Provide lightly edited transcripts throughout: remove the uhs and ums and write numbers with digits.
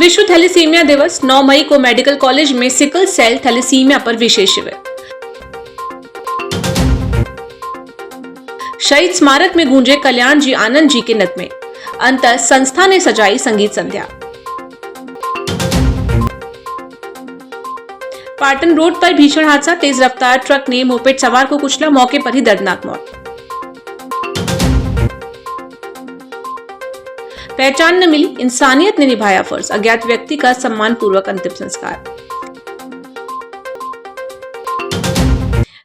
विश्व थैलेसीमिया दिवस 9 मई को मेडिकल कॉलेज में सिकल सेल थैलेसीमिया पर विशेष शिविर। शहीद स्मारक में गूंजे कल्याण जी आनंद जी के नगमे। अंतर संस्था ने सजाई संगीत संध्या। पाटन रोड पर भीषण हादसा, तेज रफ्तार ट्रक ने मोपेड सवार को कुचला, मौके पर ही दर्दनाक मौत। पहचान न मिली, इंसानियत ने निभाया फर्ज, अज्ञात व्यक्ति का सम्मानपूर्वक अंतिम संस्कार।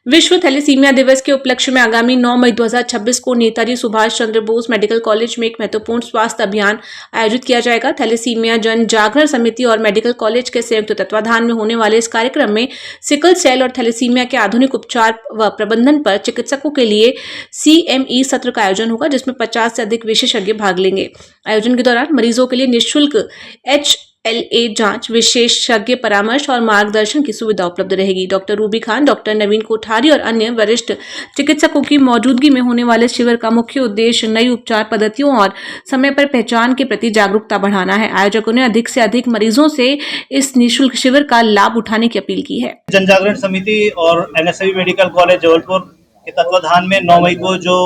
विश्व थैलेसीमिया दिवस के उपलक्ष्य में आगामी 9 मई 2026 को नेताजी सुभाष चंद्र बोस मेडिकल कॉलेज में एक महत्वपूर्ण स्वास्थ्य अभियान आयोजित किया जाएगा। थैलेसीमिया जन जागरण समिति और मेडिकल कॉलेज के संयुक्त तत्वाधान में होने वाले इस कार्यक्रम में सिकल सेल और थैलेसीमिया के आधुनिक उपचार व प्रबंधन पर चिकित्सकों के लिए CME सत्र का आयोजन होगा, जिसमें 50 से अधिक विशेषज्ञ भाग लेंगे। आयोजन के दौरान मरीजों के लिए निःशुल्क HLA जांच, विशेषज्ञ परामर्श और मार्गदर्शन की सुविधा उपलब्ध रहेगी। डॉक्टर रूबी खान, डॉक्टर नवीन कोठारी और अन्य वरिष्ठ चिकित्सकों की मौजूदगी में होने वाले शिविर का मुख्य उद्देश्य नई उपचार पद्धतियों और समय पर पहचान के प्रति जागरूकता बढ़ाना है। आयोजकों ने अधिक से अधिक मरीजों से इस निःशुल्क शिविर का लाभ उठाने की अपील की है। जन जागरण समिति और NSAB मेडिकल कॉलेज जबलपुर के तत्वाधान में 9 मई को जो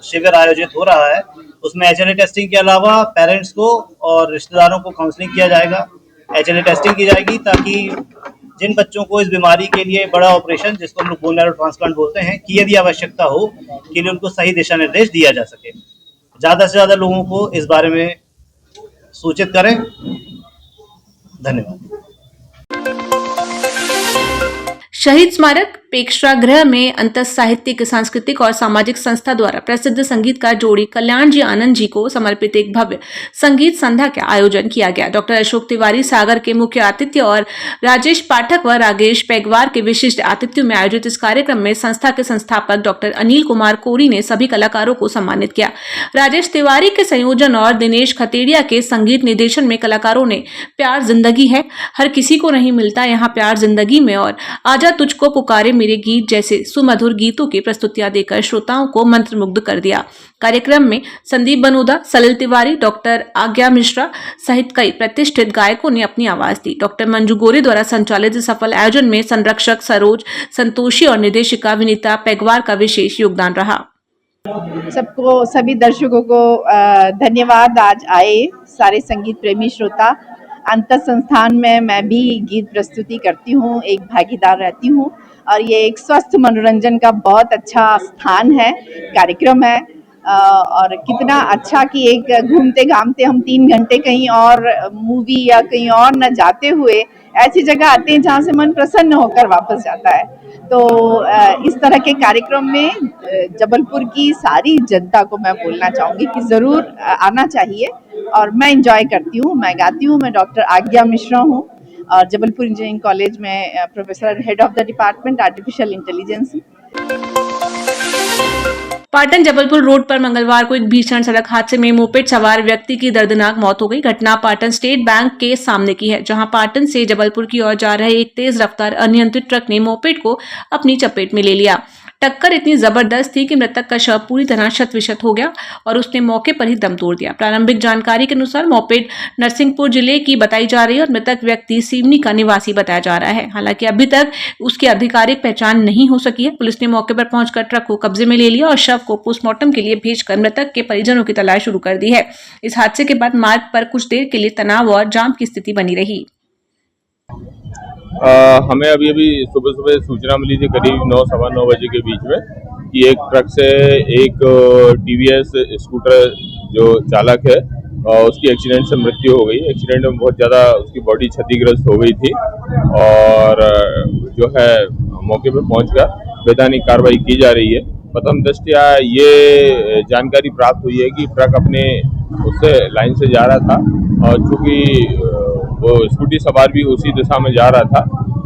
शिविर आयोजित हो रहा है, उसमें HLA टेस्टिंग के अलावा पेरेंट्स को और रिश्तेदारों को काउंसलिंग किया जाएगा। HLA टेस्टिंग की जाएगी ताकि जिन बच्चों को इस बीमारी के लिए बड़ा ऑपरेशन, जिसको हम लोग बोन मैरो ट्रांसप्लांट बोलते हैं, की यदि आवश्यकता हो, के लिए उनको सही दिशा निर्देश दिया जा सके। ज़्यादा से ज़्यादा लोगों को इस बारे में सूचित करें। धन्यवाद। शहीद स्मारक प्रेक्षागृह में अंतर साहित्यिक, सांस्कृतिक और सामाजिक संस्था द्वारा प्रसिद्ध संगीतकार जोड़ी कल्याण जी आनंद जी को समर्पित एक भव्य संगीत संध्या का आयोजन किया गया। डॉक्टर अशोक तिवारी सागर के मुख्य आतिथ्य और राजेश पाठक व राजेश पैगवार के विशिष्ट आतिथ्य में आयोजित इस कार्यक्रम में संस्था के संस्थापक डॉक्टर अनिल कुमार कोरी ने सभी कलाकारों को सम्मानित किया। राजेश तिवारी के संयोजन और दिनेश खतेरिया के संगीत निर्देशन में कलाकारों ने प्यार जिंदगी है, हर किसी को नहीं मिलता यहाँ प्यार जिंदगी में और आजा तुझको पुकारे मेरे गीत जैसे सुमधुर गीतों की प्रस्तुतियां देकर श्रोताओं को मंत्रमुग्ध कर दिया। कार्यक्रम में संदीप बनोदा, सलिल तिवारी, डॉक्टर आज्ञा मिश्रा सहित कई प्रतिष्ठित गायकों ने अपनी आवाज दी। डॉक्टर मंजू गोरे द्वारा संचालित सफल आयोजन में संरक्षक सरोज संतोषी और निर्देशिका विनीता पैगवार का विशेष योगदान रहा। सबको, सभी दर्शकों को धन्यवाद। आज आए सारे संगीत प्रेमी श्रोता। अंतर संस्थान में मैं भी गीत प्रस्तुति करती हूँ, एक भागीदार रहती हूँ और ये एक स्वस्थ मनोरंजन का बहुत अच्छा स्थान है, कार्यक्रम है। और कितना अच्छा कि एक घूमते घामते हम 3 घंटे कहीं और मूवी या कहीं और न जाते हुए ऐसी जगह आते हैं जहाँ से मन प्रसन्न होकर वापस जाता है। तो इस तरह के कार्यक्रम में जबलपुर की सारी जनता को मैं बोलना चाहूँगी कि ज़रूर आना चाहिए और मैं एंजॉय करती हूँ। मैं गाती हूँ। मैं डॉक्टर आज्ञा मिश्रा हूँ और जबलपुर इंजीनियरिंग कॉलेज में professor, head of the department artificial intelligence. Patan Jabalpur road पर मंगलवार को एक भीषण सड़क हादसे में मोपेड सवार व्यक्ति की दर्दनाक मौत हो गई। घटना पाटन स्टेट बैंक के सामने की है, जहां पाटन से जबलपुर की ओर जा रहे एक तेज रफ्तार अनियंत्रित ट्रक ने मोपेड को अपनी चपेट में ले लिया। टक्कर इतनी जबरदस्त थी कि मृतक का शव पूरी तरह शत-विशत हो गया और उसने मौके पर ही दम तोड़ दिया। प्रारंभिक जानकारी के अनुसार मोपेड नरसिंहपुर जिले की बताई जा रही है और मृतक व्यक्ति सिवनी का निवासी बताया जा रहा है। हालांकि अभी तक उसकी आधिकारिक पहचान नहीं हो सकी है। पुलिस ने मौके पर पहुंचकर ट्रक को कब्जे में ले लिया और शव को पोस्टमार्टम के लिए भेजकर मृतक के परिजनों की तलाश शुरू कर दी है। इस हादसे के बाद मार्ग पर कुछ देर के लिए तनाव और जाम की स्थिति बनी रही। हमें अभी सुबह सूचना मिली थी करीब 9, सवा 9 बजे के बीच में कि एक ट्रक से एक TVS स्कूटर जो चालक है उसकी एक्सीडेंट से मृत्यु हो गई। एक्सीडेंट में बहुत ज़्यादा उसकी बॉडी क्षतिग्रस्त हो गई थी और जो है मौके पर पहुंचकर वैधानिक कार्रवाई की जा रही है। प्रथम दृष्टया ये जानकारी प्राप्त हुई है कि ट्रक अपने उससे लाइन से जा रहा था और चूँकि वो स्कूटी सवार भी उसी दिशा में जा रहा था,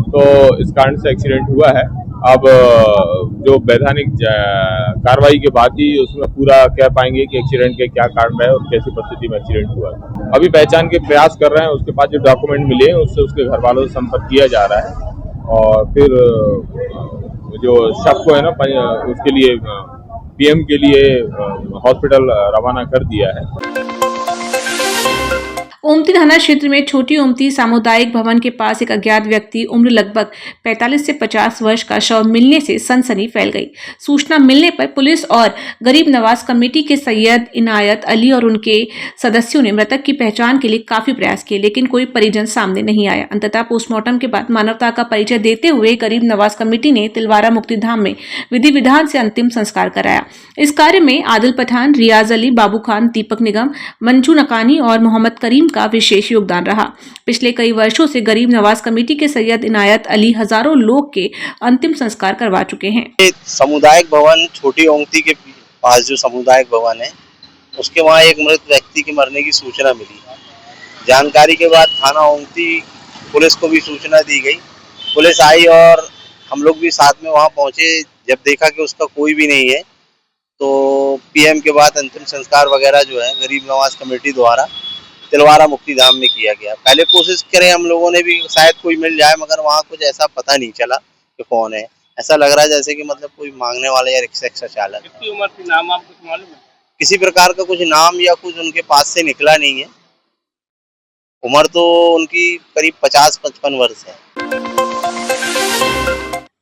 तो इस कारण से एक्सीडेंट हुआ है। अब जो वैधानिक कार्रवाई के बाद ही उसमें पूरा कह पाएंगे कि एक्सीडेंट के क्या कारण रहे और कैसी परिस्थिति में एक्सीडेंट हुआ है। अभी पहचान के प्रयास कर रहे हैं। उसके बाद जो डॉक्यूमेंट मिले उससे उसके घर वालों से संपर्क किया जा रहा है और फिर जो शव को है ना उसके लिए PM के लिए हॉस्पिटल रवाना कर दिया है। ओमती थाना क्षेत्र में छोटी ओमती सामुदायिक भवन के पास एक अज्ञात व्यक्ति उम्र लगभग 45 से 50 वर्ष का शव मिलने से सनसनी फैल गई। सूचना मिलने पर पुलिस और गरीब नवाज कमेटी के सैयद इनायत अली और उनके सदस्यों ने मृतक की पहचान के लिए काफी प्रयास किए, लेकिन कोई परिजन सामने नहीं आया। अंततः पोस्टमार्टम के बाद मानवता का परिचय देते हुए गरीब नवाज कमेटी ने तिलवारा मुक्तिधाम में विधि विधान से अंतिम संस्कार कराया। इस कार्य में आदिल पठान, रियाज अली, बाबू खान, दीपक निगम, मंजू नकानी और मोहम्मद करीम का विशेष योगदान रहा। पिछले कई वर्षों से गरीब नवाज कमेटी के सैयद इनायत अली हजारों लोग के अंतिम संस्कार करवा चुके हैं। सामुदायिक भवन छोटी ओमती के पास जो सामुदायिक भवन है, उसके वहाँ एक मृत व्यक्ति के मरने की सूचना मिली। जानकारी के बाद थाना ओमती पुलिस को भी सूचना दी गई। पुलिस आई और हम लोग भी साथ में वहाँ पहुँचे। जब देखा कि उसका कोई भी नहीं है तो पीएम के बाद अंतिम संस्कार वगैरह जो है गरीब नवाज कमेटी द्वारा तिलवारा मुक्तिधाम में किया गया। पहले कोशिश करें हम लोगों ने भी शायद कोई मिल जाए, मगर वहाँ कुछ ऐसा पता नहीं चला कि कौन है। ऐसा लग रहा है जैसे कि मतलब कोई मांगने वाला या रिक्शा चालक। कितनी उम्र थी, नाम आपको कुछ मालूम है? किसी प्रकार का कुछ नाम या कुछ उनके पास से निकला नहीं है। उम्र तो उनकी करीब 50-55 वर्ष है।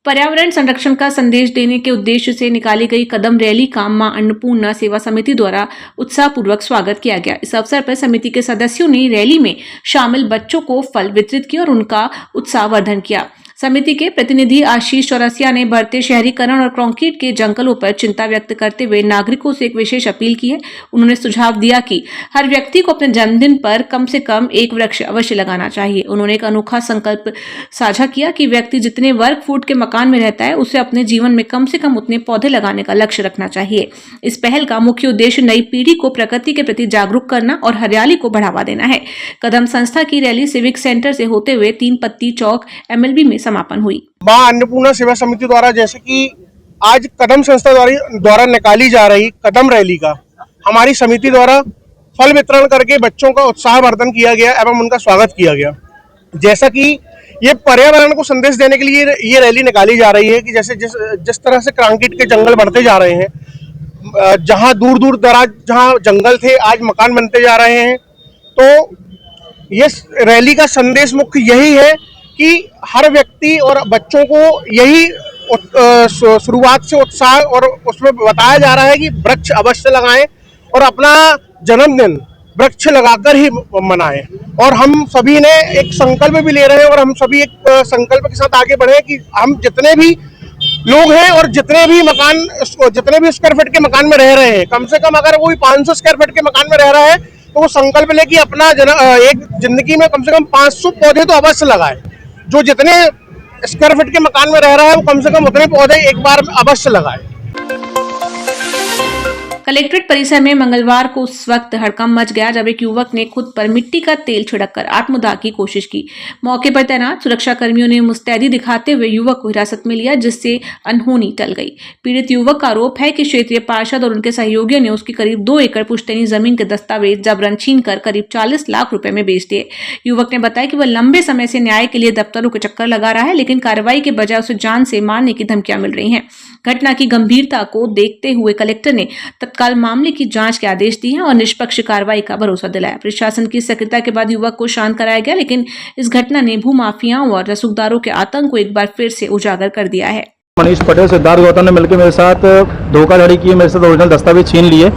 पर्यावरण संरक्षण का संदेश देने के उद्देश्य से निकाली गई कदम रैली का मां अन्नपूर्णा सेवा समिति द्वारा उत्साहपूर्वक स्वागत किया गया। इस अवसर पर समिति के सदस्यों ने रैली में शामिल बच्चों को फल वितरित किए और उनका उत्साहवर्धन किया। समिति के प्रतिनिधि आशीष चौरसिया ने बढ़ते शहरीकरण और कंक्रीट के जंगलों पर चिंता व्यक्त करते हुए नागरिकों से एक विशेष अपील की है। उन्होंने सुझाव दिया कि हर व्यक्ति को अपने जन्मदिन पर कम से कम एक वृक्ष अवश्य लगाना चाहिए। उन्होंने एक अनोखा संकल्प साझा किया कि व्यक्ति जितने वर्ग फुट के मकान में रहता है, उसे अपने जीवन में कम से कम उतने पौधे लगाने का लक्ष्य रखना चाहिए। इस पहल का मुख्य उद्देश्य नई पीढ़ी को प्रकृति के प्रति जागरूक करना और हरियाली को बढ़ावा देना है। कदम संस्था की रैली सिविक सेंटर से होते हुए 3 पत्ती चौक MLB में समापन हुई। मां अन्नपूर्णा सेवा समिति द्वारा जैसे कि आज कदम संस्था द्वारा निकाली जा रही कदम रैली का हमारी समिति द्वारा फल वितरण करके बच्चों का उत्साहवर्धन किया गया एवं उनका स्वागत किया गया। जैसा कि ये पर्यावरण को संदेश देने के लिए ये रैली निकाली जा रही है कि जैसे जिस तरह से कंक्रीट के जंगल बढ़ते जा रहे हैं, जहां दूर दूर दराज जहां जंगल थे आज मकान बनते जा रहे हैं, तो ये रैली का संदेश मुख्य यही है कि हर व्यक्ति और बच्चों को यही शुरुआत से उत्साह और उसमें बताया जा रहा है कि वृक्ष अवश्य लगाएं और अपना जन्मदिन वृक्ष लगाकर ही मनाएं। और हम सभी ने एक संकल्प भी ले रहे हैं और हम सभी एक संकल्प के साथ आगे बढ़े कि हम जितने भी लोग हैं और जितने भी स्क्वायर फीट के मकान में रह रहे हैं, कम से कम अगर कोई 500 स्क्वायर फीट के मकान में रह रहा है तो वो संकल्प ले कि अपना एक जिंदगी में कम से कम 500 पौधे तो अवश्य लगाए। जो जितने स्क्वायर फीट के मकान में रह रहा है वो कम से कम उतने पौधे एक बार अवश्य लगाए। कलेक्ट्रेट परिसर में मंगलवार को उस वक्त हड़कंप मच गया जब एक युवक ने खुद पर मिट्टी का तेल छिड़ककर आत्मदाह की कोशिश की। मौके पर तैनात सुरक्षा कर्मियों ने मुस्तैदी दिखाते हुए युवक को हिरासत में लिया, जिससे अनहोनी टल गई। पीड़ित युवक का आरोप है कि क्षेत्रीय पार्षद और उनके सहयोगियों ने उसकी करीब 2 एकड़ पुश्तैनी जमीन के दस्तावेज जबरन छीनकर करीब 40 लाख रुपए में बेच दिए। युवक ने बताया कि वह लंबे समय से न्याय के लिए दफ्तरों के चक्कर लगा रहा है, लेकिन कार्रवाई के बजाय उसे जान से मारने की धमकियां मिल रही हैं। घटना की गंभीरता को देखते हुए कलेक्टर ने तत्काल मामले की जांच के आदेश दिए हैं और निष्पक्ष कार्रवाई का भरोसा दिलाया। प्रशासन की सक्रियता के बाद युवक को शांत कराया गया, लेकिन इस घटना ने भूमाफियाओं और रसूखदारों के आतंक को एक बार फिर से उजागर कर दिया है। मनीष पटेल, सिद्धार्थ गौतम ने मिलकर मेरे साथ धोखाधड़ी की, मेरे साथ ओरिजिनल दस्तावेज छीन लिए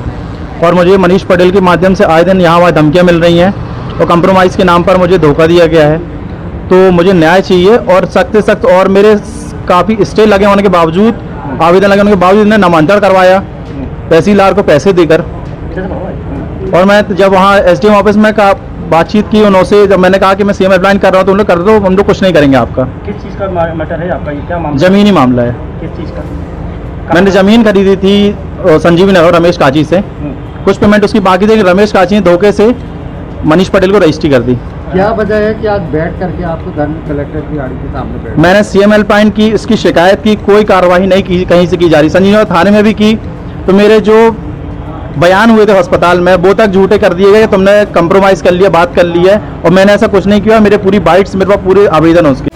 और मुझे मनीष पटेल के माध्यम से आए दिन यहाँ वहाँ धमकियाँ मिल रही हैं और कंप्रोमाइज़ के नाम पर मुझे धोखा दिया गया है। तो मुझे न्याय चाहिए और सख्त से सख्त, और मेरे काफ़ी स्टे लगे होने के बावजूद, आवेदन लगे होने के बावजूद इन्हें नामांतरण करवाया तहसीलदार को पैसे देकर। और मैं जब वहाँ SDM ऑफिस में बातचीत की उनसे, जब मैंने कहा कि मैं CM अप्लाई कर रहा हूँ तो उन्होंने कर दो, उन लोग कुछ नहीं करेंगे आपका। किस चीज़ का मैटर है आपका, ये क्या मामला? ज़मीनी मामला है। किस चीज़ का? मैंने ज़मीन खरीदी थी संजीवी नगर रमेश काजी से, कुछ पेमेंट उसकी बाकी थी, रमेश काजी ने धोखे से मनीष पटेल को रजिस्ट्री कर दी। क्या वजह है कि आज बैठ करके आपको धन कलेक्टर की गाड़ी के सामने बैठ? मैंने CM हेल्पलाइन की इसकी शिकायत की, कोई कार्रवाई नहीं की, कहीं से की जा रही। संजीव थाने में भी की तो मेरे जो बयान हुए थे अस्पताल में वो तक झूठे कर दिए गए। तुमने कंप्रोमाइज़ कर लिया, बात कर ली है, और मैंने ऐसा कुछ नहीं किया। मेरे पूरी बाइट्स, मेरे पास पूरे आवेदन है उसके।